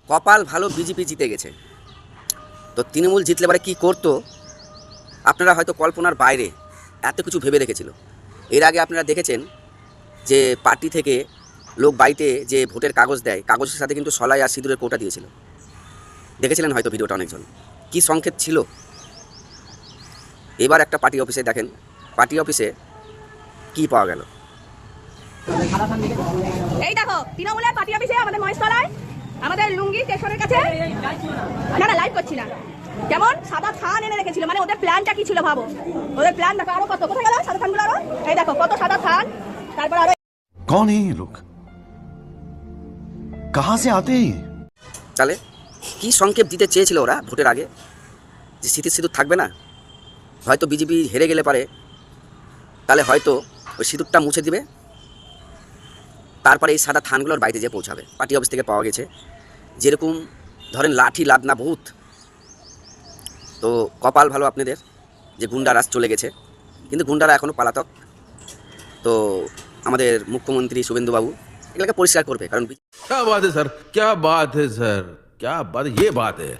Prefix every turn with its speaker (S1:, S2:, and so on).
S1: কপাল ভালো বিজেপি জিতে গেছে। তো তৃণমূল জিতলে পরে কী করতো আপনারা হয়তো কল্পনার বাইরে এত কিছু ভেবে রেখেছিল। এর আগে আপনারা দেখেছেন যে পার্টি থেকে লোক বাড়িতে যে ভোটের কাগজ দেয়, কাগজের সাথে কিন্তু সলাই আর সিঁদুরের কৌটা দিয়েছিল। দেখেছিলেন হয়তো ভিডিওটা অনেকজন। কী সংকেত ছিল। এবার একটা পার্টি অফিসে দেখেন, পার্টি অফিসে কি পাওয়া গেল।
S2: এই দেখো তৃণমূলের পার্টি অফিসে আমাদের মহেশতলায় আমাদের লুঙ্গি স্টেশনের কাছে, না লাইভ করছি না, কেমন সাদা থান এনে রেখেছিল। মানে ওদের প্ল্যানটা কি ছিল ভাবো। ওদের প্ল্যান দেখো, আরো কত কোথায় গেল সাদা থানগুলো, আরো এই দেখো কত সাদা থান। তারপর আরো
S3: कौन है ये लोग, कहां से आते हैं ये?
S1: তাহলে কী সংকেত দিতে চেয়েছিল ওরা ভোটের আগে, যে স্মৃতি সিঁদুর থাকবে না, হয়তো বিজেপি হেরে গেলে পারে তাহলে হয়তো ওই সিঁদুরটা মুছে দিবে, তারপরে এই সাদা থানগুলোর বাড়িতে যেয়ে পৌঁছাবে। পার্টি অফিস থেকে পাওয়া গেছে যেরকম ধরেন লাঠি লাদনা বহুত। তো কপাল ভালো আপনাদের যে গুন্ডারাজ চলে গেছে, কিন্তু গুন্ডারা এখনও পালাতক। তো আমাদের মুখ্যমন্ত্রী শুভেন্দুবাবু এগুলোকে পরিষ্কার করবে, কারণ
S4: क्या बात है सर, क्या बात है सर, क्या बात, ये बात है।